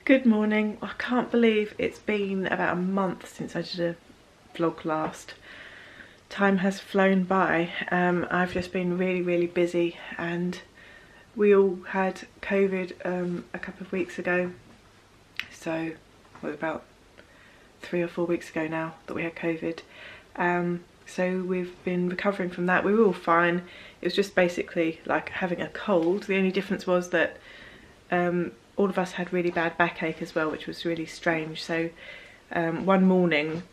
Good morning. I can't believe it's been about a month since I did a vlog last. Time has flown by. I've just been really busy, and we all had COVID a couple of weeks ago. So it was about 3 or 4 weeks ago now that we had COVID. So we've been recovering from that. We were all fine. It was just basically like having a cold. The only difference was that all of us had really bad backache as well, which was really strange. So one morning,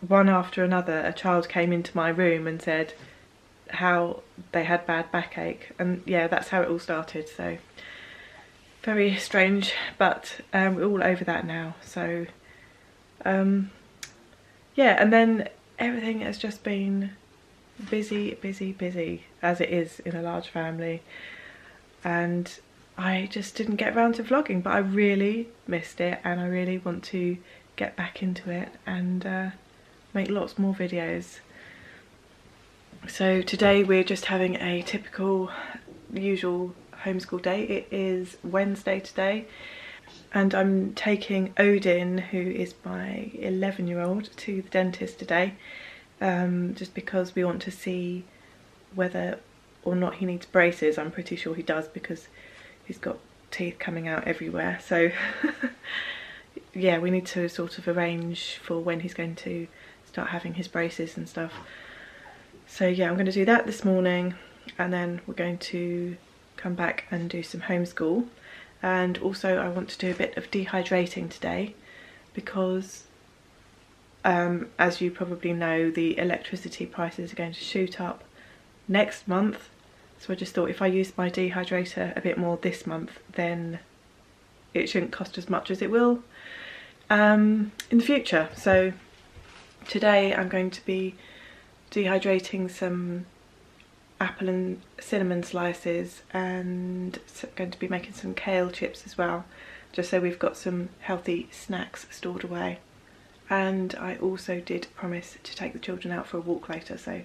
one after another, a child came into my room and said how they had bad backache, and yeah, that's how it all started. So very strange, but we're all over that now. So yeah, and then everything has just been busy as it is in a large family, and I just didn't get around to vlogging, but I really missed it, and I really want to get back into it and make lots more videos. So today we're just having a typical, usual homeschool day. It is Wednesday today, and I'm taking Odin, who is my 11-year-old, to the dentist today, just because we want to see whether or not he needs braces. I'm pretty sure he does, because he's got teeth coming out everywhere. So yeah, we need to sort of arrange for when he's going to start having his braces and stuff. So yeah, I'm going to do that this morning, and then we're going to come back and do some homeschool. And also I want to do a bit of dehydrating today, because as you probably know, the electricity prices are going to shoot up next month. So I just thought if I use my dehydrator a bit more this month, then it shouldn't cost as much as it will in the future. So today I'm going to be dehydrating some apple and cinnamon slices, and going to be making some kale chips as well, just so we've got some healthy snacks stored away. And I also did promise to take the children out for a walk later, so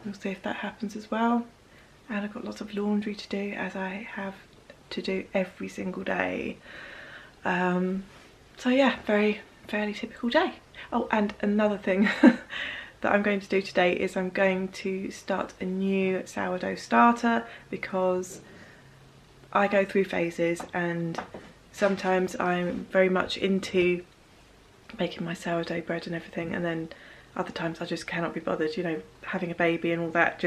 we'll see if that happens as well. And I've got lots of laundry to do, as I have to do every single day. So yeah, fairly typical day. Oh, and another thing that I'm going to do today is I'm going to start a new sourdough starter, because I go through phases, and sometimes I'm very much into making my sourdough bread and everything, and then other times I just cannot be bothered, you know, having a baby and all that,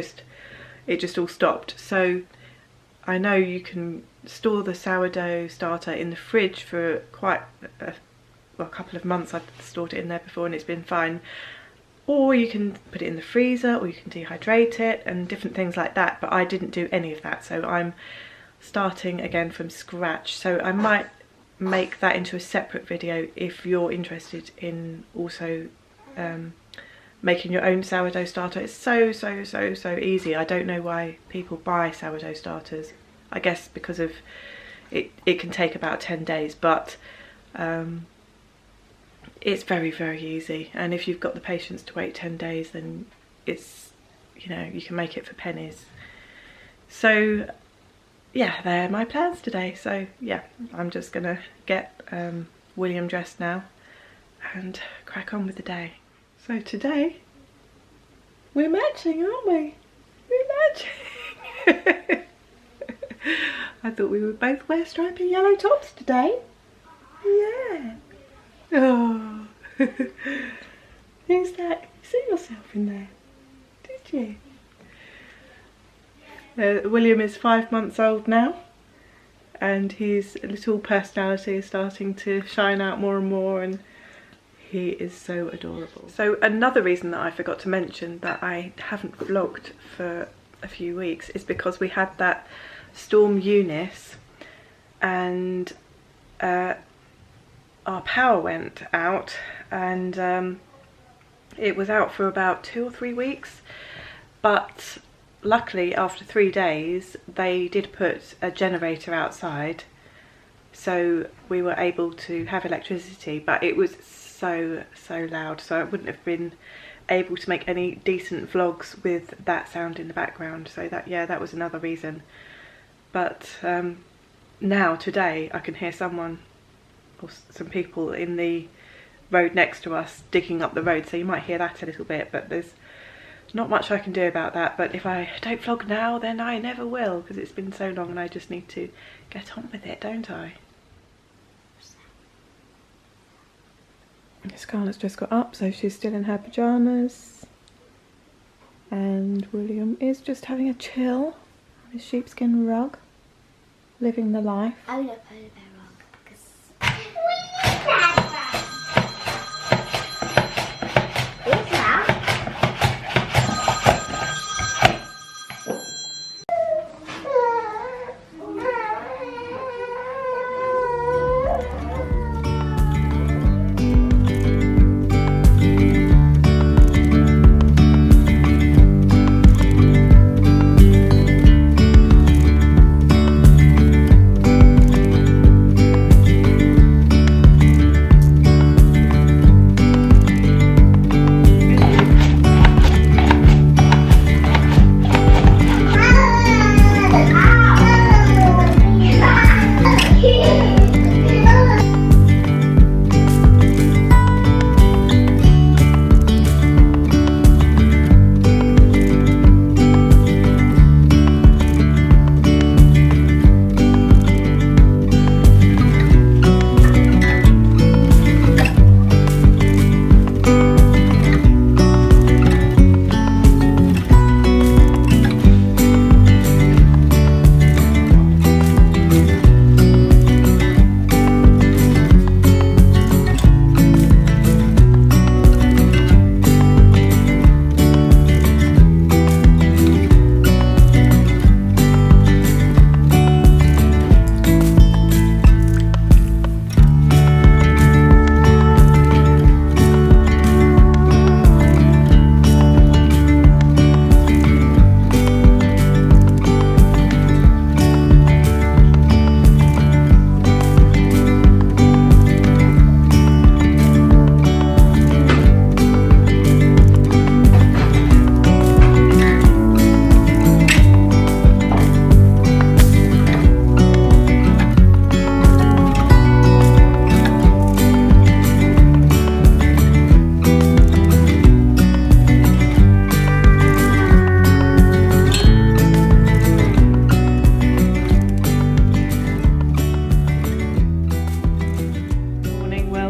it just all stopped. So I know you can store the sourdough starter in the fridge for quite a couple of months. I've stored it in there before and it's been fine. Or you can put it in the freezer, or you can dehydrate it and different things like that. But I didn't do any of that, so I'm starting again from scratch. So I might make that into a separate video if you're interested in also making your own sourdough starter. It's so easy. I don't know why people buy sourdough starters. I guess because of it can take about 10 days, but it's very easy. And if you've got the patience to wait 10 days, then it's, you know, you can make it for pennies. So yeah, they're my plans today. So yeah, I'm just gonna get William dressed now and crack on with the day. So today, we're matching, aren't we? We're matching. I thought we would both wear stripy yellow tops today. Yeah. Oh. Who's that? You see yourself in there? Did you? William is 5 months old now, and his little personality is starting to shine out more and more, and he is so adorable. So another reason that I forgot to mention that I haven't vlogged for a few weeks is because we had that storm Eunice, and our power went out, and it was out for about 2 or 3 weeks, but luckily after 3 days they did put a generator outside, so we were able to have electricity, but it was so loud, so I wouldn't have been able to make any decent vlogs with that sound in the background. So that, yeah, that was another reason. But now today I can hear someone or some people in the road next to us digging up the road, so you might hear that a little bit, but there's not much I can do about that. But if I don't vlog now, then I never will, because it's been so long and I just need to get on with it, don't I? Scarlett's just got up, so she's still in her pyjamas, and William is just having a chill on his sheepskin rug, living the life. I would have polar bear rug because we need that. It's loud.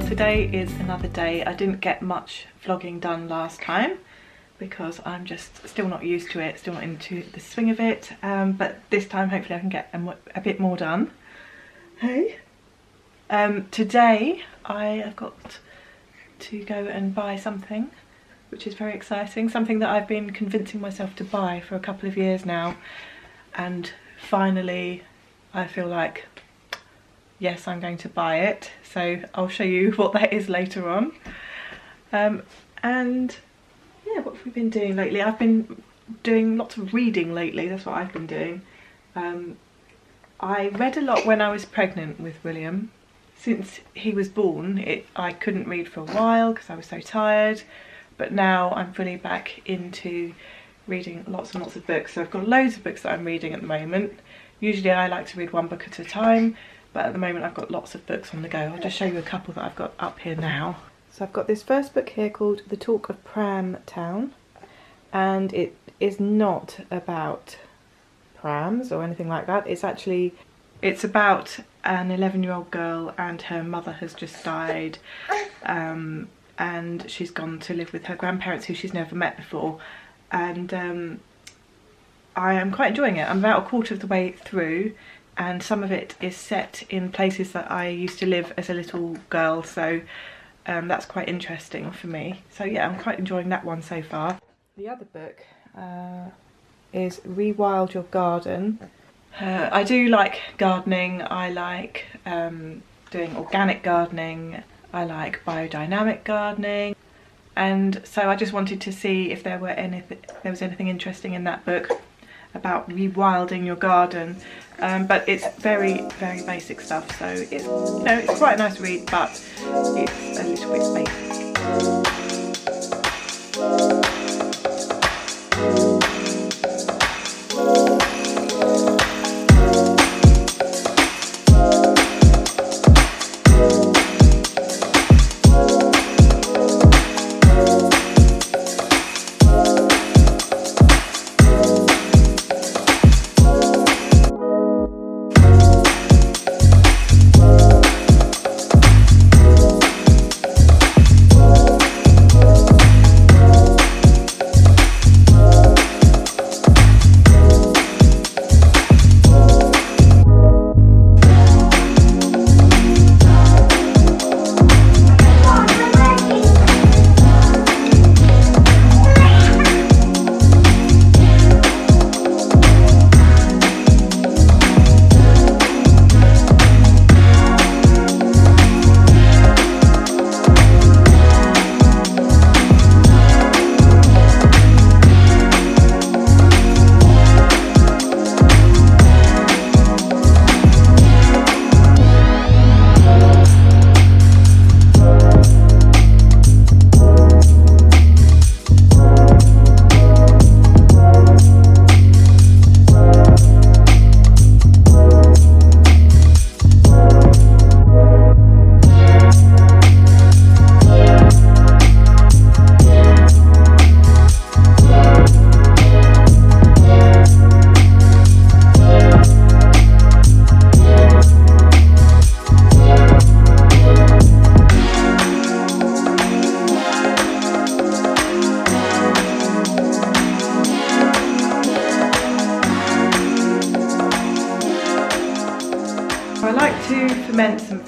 Today is another day. I didn't get much vlogging done last time because I'm just still not used to it, still not into the swing of it, but this time hopefully I can get a bit more done. Hey. Today I have got to go and buy something which is very exciting, something that I've been convincing myself to buy for a couple of years now, and finally I feel like yes, I'm going to buy it, so I'll show you what that is later on. And yeah, what have we been doing lately? I've been doing lots of reading lately, that's what I've been doing. I read a lot when I was pregnant with William. Since he was born, I couldn't read for a while because I was so tired, but now I'm fully back into reading lots and lots of books. So I've got loads of books that I'm reading at the moment. Usually I like to read one book at a time, but at the moment I've got lots of books on the go. I'll just show you a couple that I've got up here now. So I've got this first book here called The Talk of Pram Town, and it is not about prams or anything like that. It's about an 11-year-old girl and her mother has just died, and she's gone to live with her grandparents who she's never met before, and I am quite enjoying it. I'm about a quarter of the way through, and some of it is set in places that I used to live as a little girl, so that's quite interesting for me. So yeah, I'm quite enjoying that one so far. The other book is Rewild Your Garden. I do like gardening. I like doing organic gardening. I like biodynamic gardening, and so I just wanted to see if there was anything interesting in that book about rewilding your garden, but it's very, very basic stuff, so it's, you know, it's quite a nice read, but it's a little bit basic.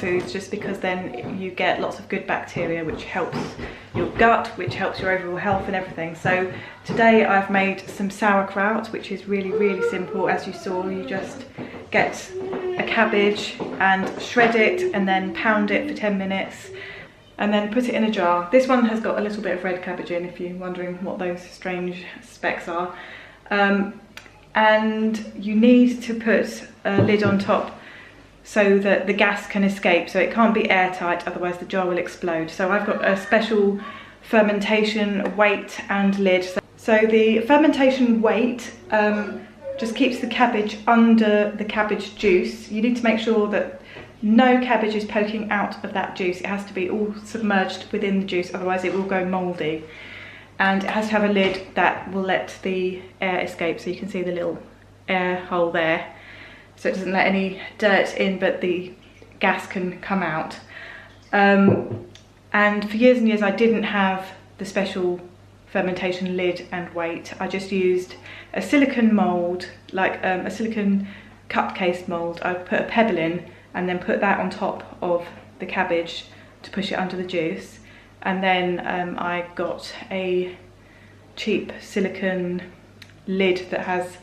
foods, just because then you get lots of good bacteria, which helps your gut, which helps your overall health and everything. So today I've made some sauerkraut, which is really, really simple. As you saw, you just get a cabbage and shred it and then pound it for 10 minutes and then put it in a jar. This one has got a little bit of red cabbage in, if you're wondering what those strange specks are. And you need to put a lid on top so that the gas can escape, so it can't be airtight, otherwise the jar will explode. So I've got a special fermentation weight and lid. So the fermentation weight just keeps the cabbage under the cabbage juice. You need to make sure that no cabbage is poking out of that juice. It has to be all submerged within the juice, otherwise it will go mouldy. And it has to have a lid that will let the air escape, so you can see the little air hole there. So it doesn't let any dirt in, but the gas can come out. And for years and years I didn't have the special fermentation lid and weight. I just used a silicone mould, like a silicone cup-cased mould. I put a pebble in and then put that on top of the cabbage to push it under the juice. And then I got a cheap silicone lid that has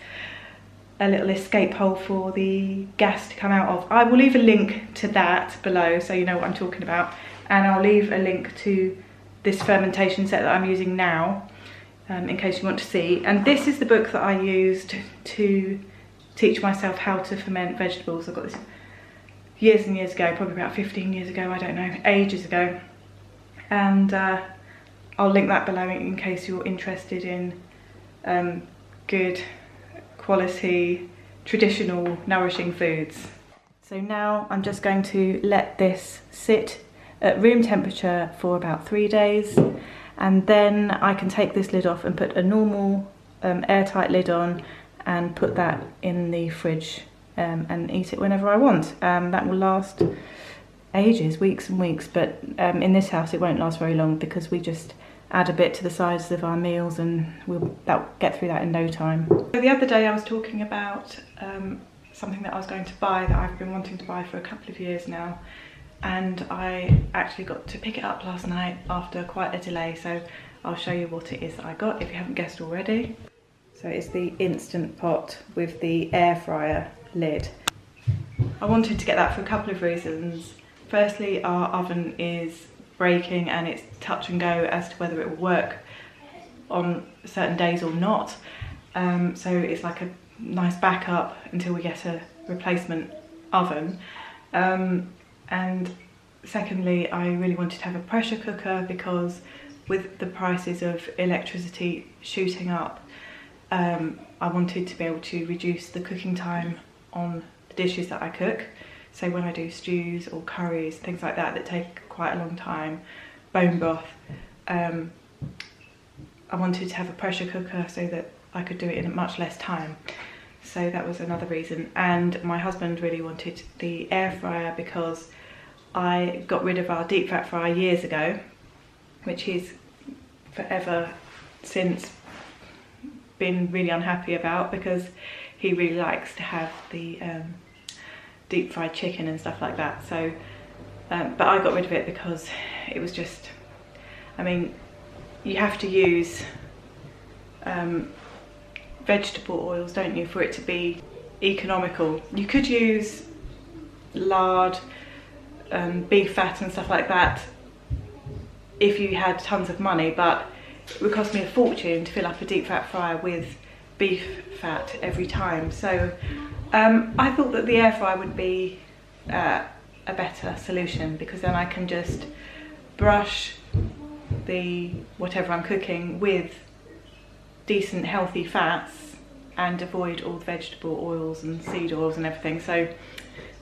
a little escape hole for the gas to come out of. I will leave a link to that below so you know what I'm talking about. And I'll leave a link to this fermentation set that I'm using now, in case you want to see. And this is the book that I used to teach myself how to ferment vegetables. I got this years and years ago, probably about 15 years ago, I don't know, ages ago. And I'll link that below in case you're interested in good quality, traditional, nourishing foods. So now I'm just going to let this sit at room temperature for about 3 days, and then I can take this lid off and put a normal airtight lid on and put that in the fridge and eat it whenever I want. That will last ages, weeks and weeks, but in this house it won't last very long because we just add a bit to the sides of our meals and we'll get through that in no time. So the other day I was talking about something that I was going to buy that I've been wanting to buy for a couple of years now, and I actually got to pick it up last night after quite a delay, so I'll show you what it is that I got if you haven't guessed already. So it's the Instant Pot with the air fryer lid. I wanted to get that for a couple of reasons. Firstly, our oven is breaking and it's touch and go as to whether it will work on certain days or not. So it's like a nice backup until we get a replacement oven. And secondly, I really wanted to have a pressure cooker because with the prices of electricity shooting up, I wanted to be able to reduce the cooking time on the dishes that I cook. So when I do stews or curries, things like that that take quite a long time, bone broth, I wanted to have a pressure cooker so that I could do it in much less time. So that was another reason. And my husband really wanted the air fryer because I got rid of our deep fat fryer years ago, which he's forever since been really unhappy about because he really likes to have the deep fried chicken and stuff like that. So but I got rid of it because it was just, I mean, you have to use vegetable oils, don't you, for it to be economical. You could use lard, beef fat and stuff like that if you had tons of money, but it would cost me a fortune to fill up a deep fat fryer with beef fat every time. So I thought that the air fryer would be a better solution because then I can just brush the whatever I'm cooking with decent healthy fats and avoid all the vegetable oils and seed oils and everything. So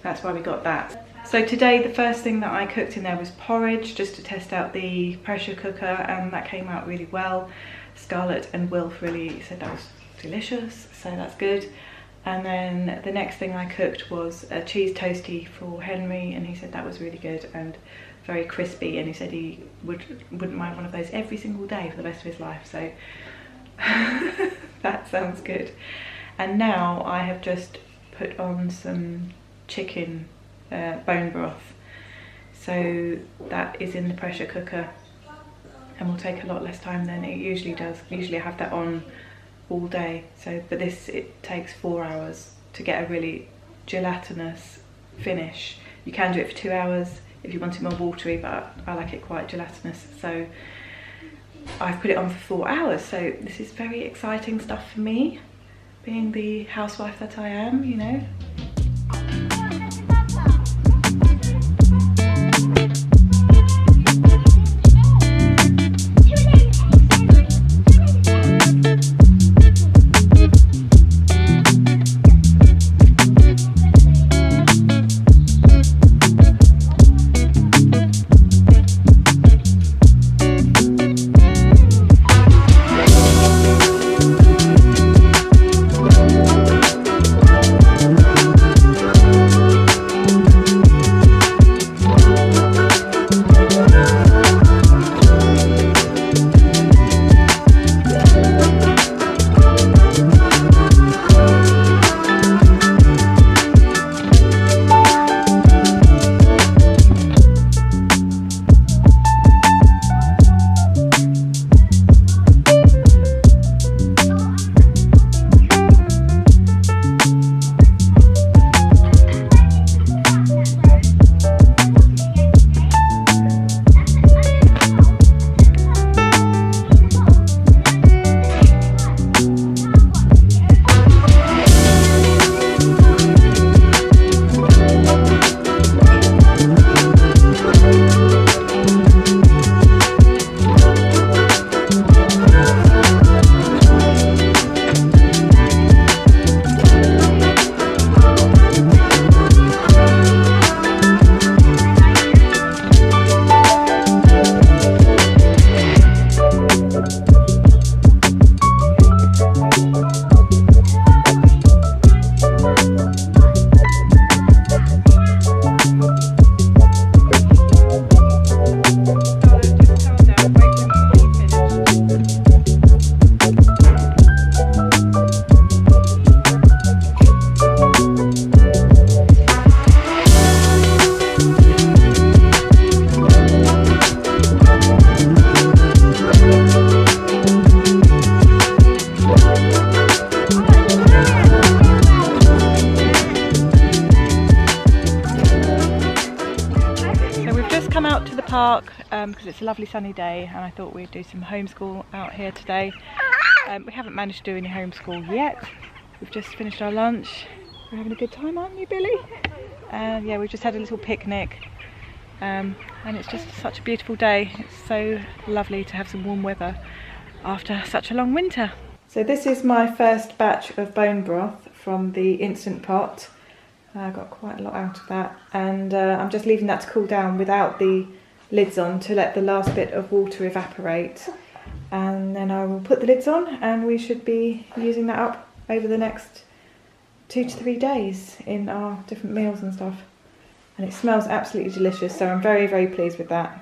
that's why we got that. So today the first thing that I cooked in there was porridge, just to test out the pressure cooker, and that came out really well. Scarlett and Wilf really said that was delicious, so that's good. And then the next thing I cooked was a cheese toastie for Henry, and he said that was really good and very crispy, and he said he wouldn't mind one of those every single day for the rest of his life. So that sounds good. And now I have just put on some chicken bone broth, so that is in the pressure cooker and will take a lot less time than it usually does. Usually I have that on all day, so but this, it takes 4 hours to get a really gelatinous finish. You can do it for 2 hours if you want it more watery, but I like it quite gelatinous, so I've put it on for 4 hours. So this is very exciting stuff for me, being the housewife that I am, you know. Park because it's a lovely sunny day, and I thought we'd do some homeschool out here today. We haven't managed to do any homeschool yet. We've just finished our lunch. We're having a good time, aren't you, Billy? And yeah, we've just had a little picnic, and it's just such a beautiful day. It's so lovely to have some warm weather after such a long winter. So this is my first batch of bone broth from the Instant Pot. I got quite a lot out of that, and I'm just leaving that to cool down without the lids on to let the last bit of water evaporate, and then I will put the lids on and we should be using that up over the next 2 to 3 days in our different meals and stuff, and it smells absolutely delicious, so I'm very, very pleased with that.